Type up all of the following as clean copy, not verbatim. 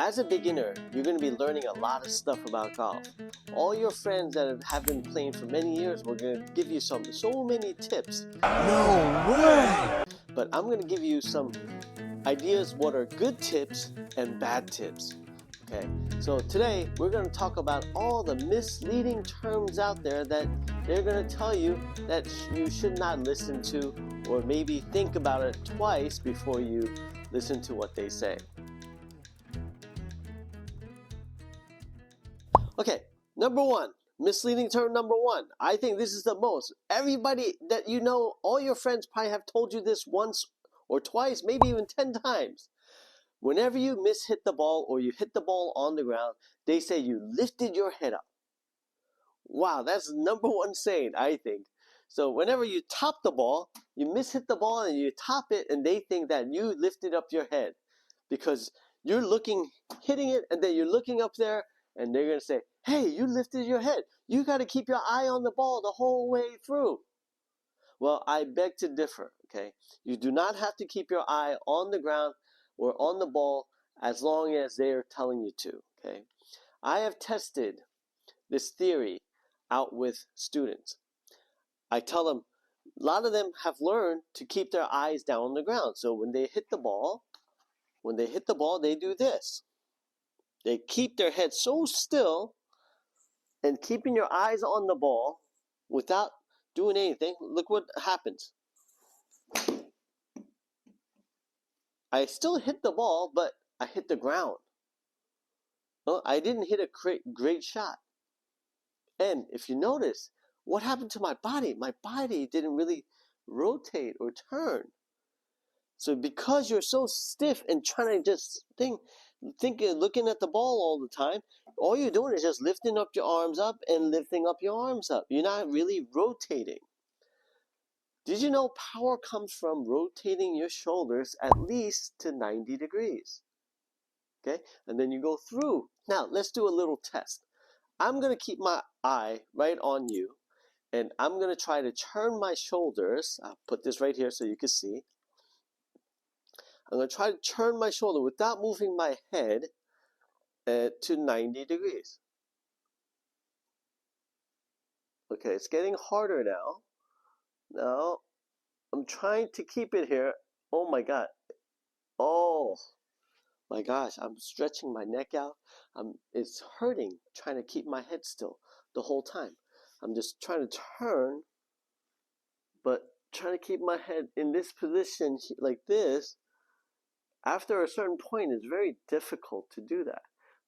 As a beginner, you're going to be learning a lot of stuff about golf. All your friends that have been playing for many years, we're going to give you so many tips. No way! But I'm going to give you some ideas what are good tips and bad tips. Okay, so today we're going to talk about all the misleading terms out there that they're going to tell you that you should not listen to, or maybe think about it twice before you listen to what they say. Okay, number one, misleading term number one. I think this is the most. Everybody that you know, all your friends probably have told you this once or twice, maybe even 10 times. Whenever you hit the ball or you hit the ball on the ground, they say you lifted your head up. Wow, that's the number one saying, I think. So whenever you top the ball, you hit the ball and you top it, and they think that you lifted up your head because you're hitting it, and then you're looking up there, and they're going to say, hey, you lifted your head. You got to keep your eye on the ball the whole way through. Well, I beg to differ, okay? You do not have to keep your eye on the ground or on the ball as long as they are telling you to, okay? I have tested this theory out with students. I tell them, a lot of them have learned to keep their eyes down on the ground. So when they hit the ball, they do this. They keep their head so still, and keeping your eyes on the ball without doing anything. Look what happens. I still hit the ball, but I hit the ground. Well, I didn't hit a great shot. And if you notice, what happened to my body? My body didn't really rotate or turn. So because you're so stiff and trying to just looking at the ball all the time, all you're doing is just lifting up your arms up and lifting up your arms up. You're not really rotating. Did you know power comes from rotating your shoulders at least to 90 degrees? Okay, and then you go through. Now, let's do a little test. I'm going to keep my eye right on you, and I'm going to try to turn my shoulders. I'll put this right here so you can see. I'm going to try to turn my shoulder without moving my head to 90 degrees. Okay, it's getting harder now. Now, I'm trying to keep it here. Oh my God. Oh my gosh, I'm stretching my neck out. It's hurting trying to keep my head still the whole time. I'm just trying to turn, but trying to keep my head in this position like this. After a certain point, it's very difficult to do that.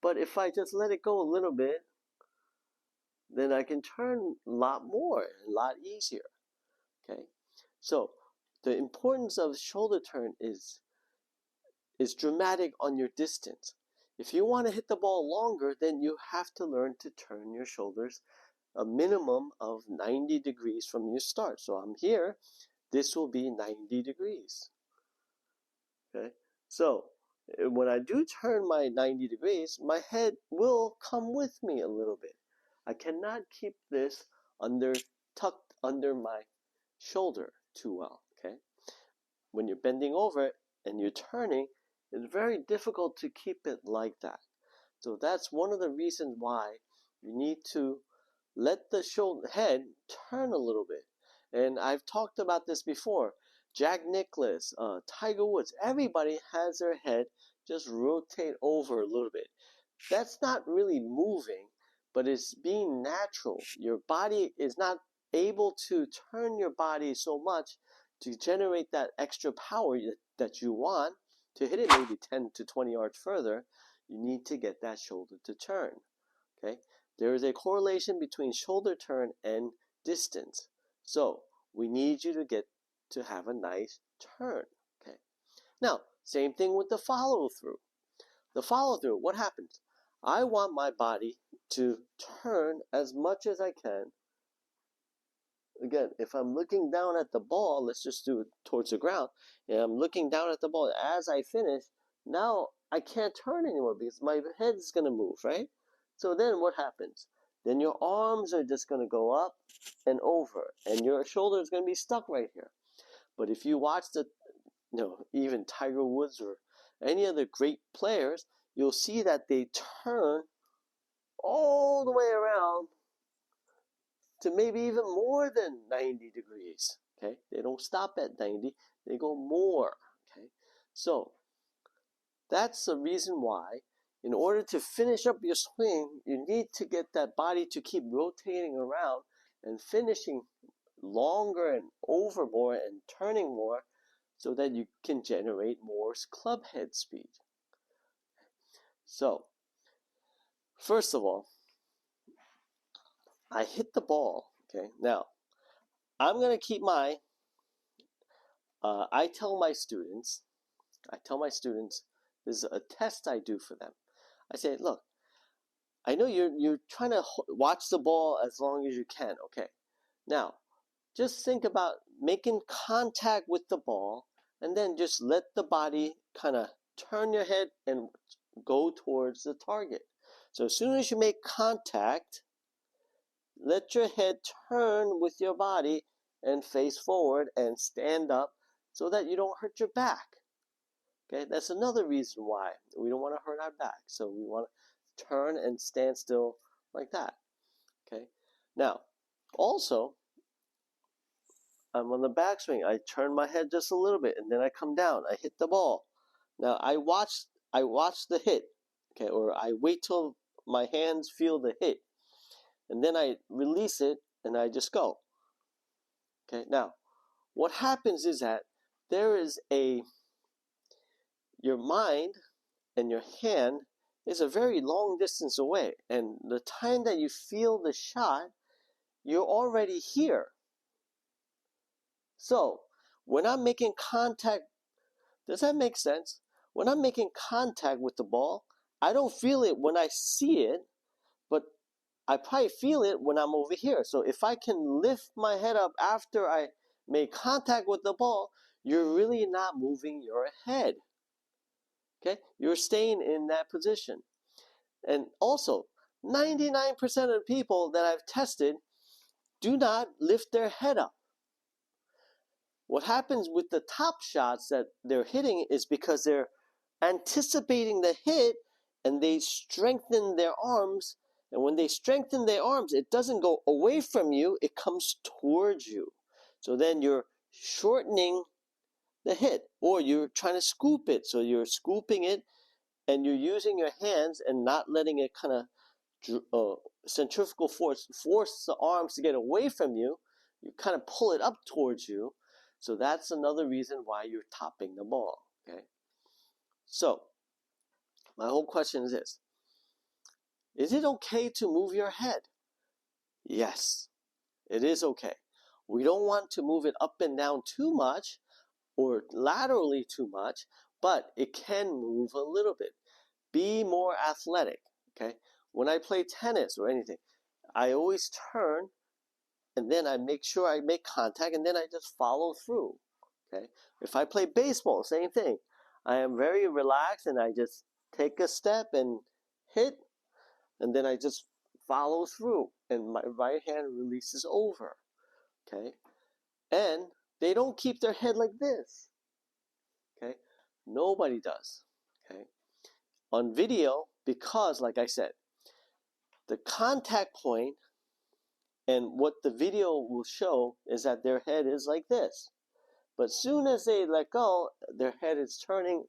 But if I just let it go a little bit, then I can turn a lot more, a lot easier. Okay, so the importance of shoulder turn is dramatic on your distance. If you want to hit the ball longer, then you have to learn to turn your shoulders a minimum of 90 degrees from your start. So I'm here, this will be 90 degrees. Okay, so when I do turn my 90 degrees, my head will come with me a little bit. I cannot keep this tucked under my shoulder too well, okay? When you're bending over and you're turning, it's very difficult to keep it like that. So that's one of the reasons why you need to let the head turn a little bit. And I've talked about this before. Jack Nicklaus, Tiger Woods, everybody has their head just rotate over a little bit. That's not really moving, but it's being natural. Your body is not able to turn your body so much to generate that extra power that you want to hit it maybe 10 to 20 yards further. You need to get that shoulder to turn. Okay, there is a correlation between shoulder turn and distance. So we need you to have a nice turn. Okay, now same thing with the follow through. The follow through, what happens? I want my body to turn as much as I can. Again, if I'm looking down at the ball, let's just do it towards the ground, and I'm looking down at the ball as I finish, now I can't turn anymore because my head is going to move, right? So then what happens? Then your arms are just going to go up and over, and your shoulder is going to be stuck right here. But if you watch even Tiger Woods or any other great players, you'll see that they turn all the way around to maybe even more than 90 degrees. Okay, they don't stop at 90, they go more. Okay, so that's the reason why, in order to finish up your swing, you need to get that body to keep rotating around and finishing longer and over more and turning more so that you can generate more club head speed. So, first of all, I hit the ball. Okay, now I'm going to keep my, I tell my students, this is a test I do for them. I say, look, I know you're trying to watch the ball as long as you can. Okay, now just think about making contact with the ball and then just let the body kind of turn your head and go towards the target. So as soon as you make contact, let your head turn with your body and face forward and stand up so that you don't hurt your back. Okay, that's another reason why we don't want to hurt our back. So we want to turn and stand still like that. Okay, now also I'm on the backswing. I turn my head just a little bit and then I come down. I hit the ball. Now I watch the hit. Okay, or I wait till my hands feel the hit. And then I release it and I just go. Okay, now what happens is that there is your mind and your hand is a very long distance away. And the time that you feel the shot, you're already here. So when I'm making contact, does that make sense? When I'm making contact with the ball, I don't feel it when I see it, but I probably feel it when I'm over here. So if I can lift my head up after I make contact with the ball, you're really not moving your head. Okay? You're staying in that position. And also, 99% of the people that I've tested do not lift their head up. What happens with the top shots that they're hitting is because they're anticipating the hit and they strengthen their arms. And when they strengthen their arms, it doesn't go away from you, it comes towards you. So then you're shortening the hit, or you're trying to scoop it. So you're scooping it and you're using your hands and not letting it kind of centrifugal force the arms to get away from you. You kind of pull it up towards you. So that's another reason why you're topping the ball. Okay. So my whole question is this: is it okay to move your head? Yes, it is okay. We don't want to move it up and down too much or laterally too much, but it can move a little bit. Be more athletic. Okay. When I play tennis or anything, I always turn and then I make sure I make contact and then I just follow through. Okay. If I play baseball, same thing. I am very relaxed and I just take a step and hit and then I just follow through and my right hand releases over. Okay. And they don't keep their head like this. Okay. Nobody does. Okay. On video, because like I said, the contact point and what the video will show is that their head is like this. But soon as they let go, their head is turning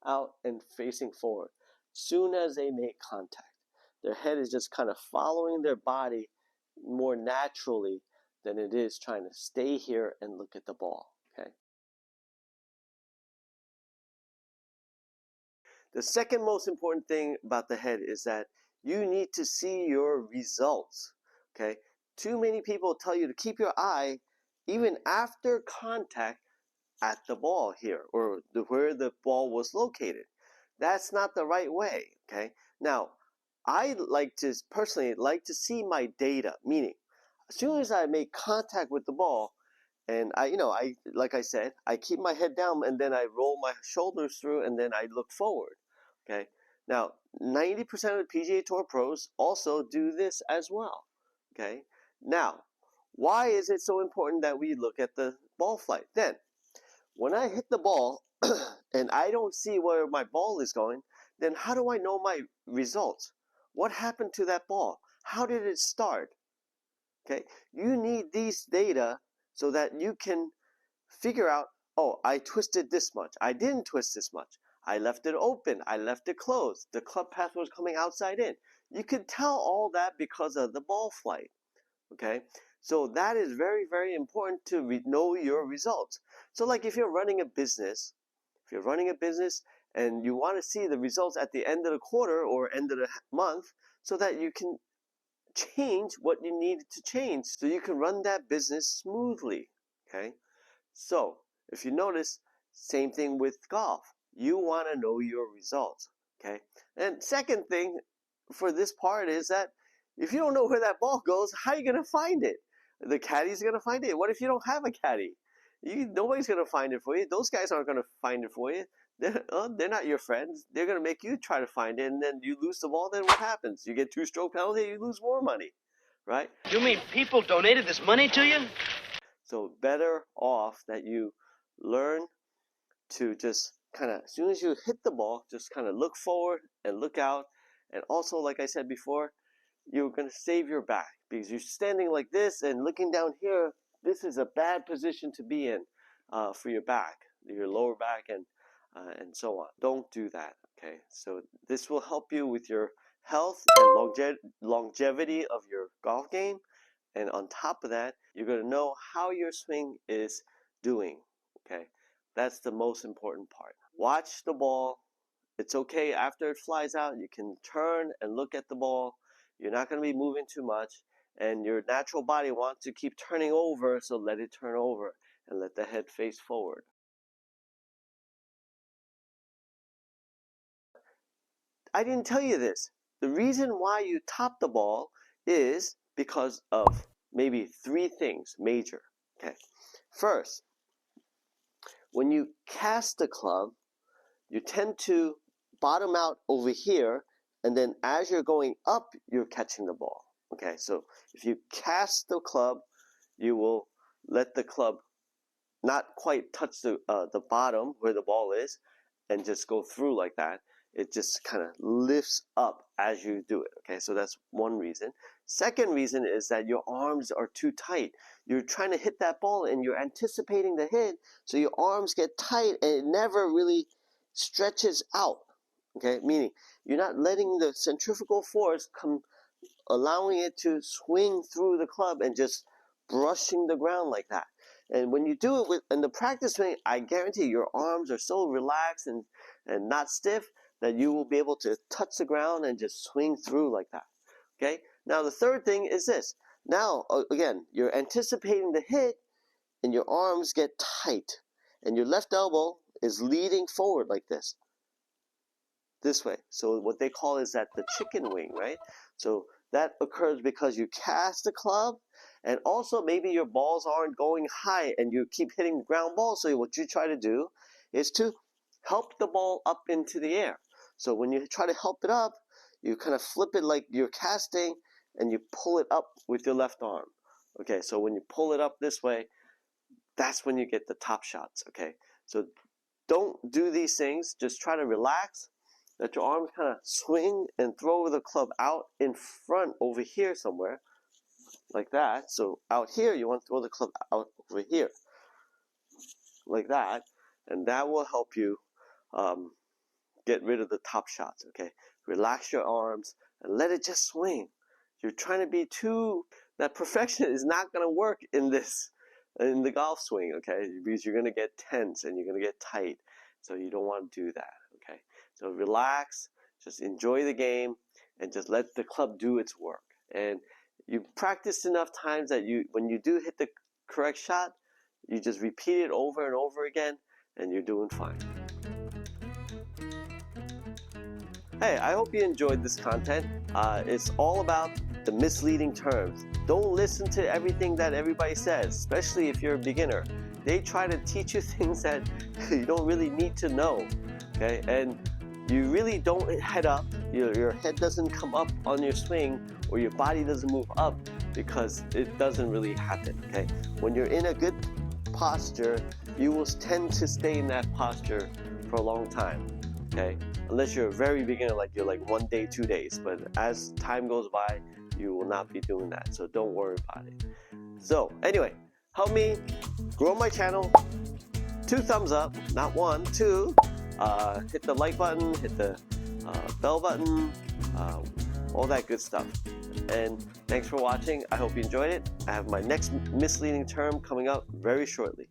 out and facing forward. Soon as they make contact, their head is just kind of following their body more naturally than it is trying to stay here and look at the ball. Okay. The second most important thing about the head is that you need to see your results. Okay. Too many people tell you to keep your eye even after contact at the ball here, or where the ball was located. That's not the right way. Okay. Now, I personally like to see my data, meaning as soon as I make contact with the ball, and like I said, I keep my head down and then I roll my shoulders through and then I look forward. Okay. Now, 90% of the PGA Tour pros also do this as well. Okay. Now, why is it so important that we look at the ball flight? Then, when I hit the ball and I don't see where my ball is going, then how do I know my results? What happened to that ball? How did it start? Okay, you need these data so that you can figure out, oh, I twisted this much. I didn't twist this much. I left it open. I left it closed. The club path was coming outside in. You can tell all that because of the ball flight. Okay, so that is very, very important to know your results. So like if you're running a business, and you want to see the results at the end of the quarter or end of the month so that you can change what you need to change so you can run that business smoothly. Okay, so if you notice, same thing with golf. You want to know your results. Okay, and second thing for this part is that if you don't know where that ball goes, how are you going to find it? The caddy's going to find it. What if you don't have a caddy? Nobody's going to find it for you. Those guys aren't going to find it for you. They're not your friends. They're going to make you try to find it, and then you lose the ball. Then what happens? You get 2-stroke penalty, you lose more money, right? You mean people donated this money to you? So better off that you learn to just kind of, as soon as you hit the ball, just kind of look forward and look out. And also, like I said before, you're going to save your back because you're standing like this and looking down here. This is a bad position to be in for your back, your lower back, and so on. Don't do that. Okay, so this will help you with your health and longevity of your golf game. And on top of that, you're going to know how your swing is doing. Okay, that's the most important part. Watch the ball. It's okay after it flies out, you can turn and look at the ball. You're not going to be moving too much, and your natural body wants to keep turning over, so let it turn over and let the head face forward. I didn't tell you this. The reason why you top the ball is because of maybe 3 things major. Okay. First, when you cast the club, you tend to bottom out over here, and then as you're going up, you're catching the ball. Okay, so if you cast the club, you will let the club not quite touch the bottom where the ball is and just go through like that. It just kind of lifts up as you do it. Okay, so that's one reason. Second reason is that your arms are too tight. You're trying to hit that ball and you're anticipating the hit, so your arms get tight and it never really stretches out. Okay, meaning you're not letting the centrifugal force come, allowing it to swing through the club and just brushing the ground like that. And when you do it in the practice swing, I guarantee your arms are so relaxed and not stiff that you will be able to touch the ground and just swing through like that. Okay, now the third thing is this. Now, again, you're anticipating the hit and your arms get tight and your left elbow is leading forward like this way. So what they call is that the chicken wing, right? So that occurs because you cast the club, and also maybe your balls aren't going high and you keep hitting ground balls. So what you try to do is to help the ball up into the air. So when you try to help it up, you kind of flip it like you're casting and you pull it up with your left arm. Okay, so when you pull it up this way, that's when you get the top shots. Okay, so don't do these things. Just try to relax. Let your arms kind of swing and throw the club out in front over here somewhere, like that. So out here, you want to throw the club out over here, like that, and that will help you get rid of the top shots. Okay, relax your arms and let it just swing. You're trying to be that perfection is not going to work in the golf swing. Okay, because you're going to get tense and you're going to get tight. So you don't want to do that. Okay, so relax, just enjoy the game, and just let the club do its work. And you practice enough times that when you do hit the correct shot, you just repeat it over and over again, and you're doing fine. Hey, I hope you enjoyed this content. It's all about the misleading terms. Don't listen to everything that everybody says, especially if you're a beginner. They try to teach you things that you don't really need to know. Okay, and you really don't head up. Your head doesn't come up on your swing, or your body doesn't move up, because it doesn't really happen. Okay, when you're in a good posture, you will tend to stay in that posture for a long time. Okay, unless you're a very beginner, like you're like 1 day, 2 days. But as time goes by, you will not be doing that, so don't worry about it. So anyway, help me grow my channel. 2 thumbs up, not 1, 2. Hit the like button, hit the bell button, all that good stuff. And thanks for watching. I hope you enjoyed it. I have my next misleading term coming up very shortly.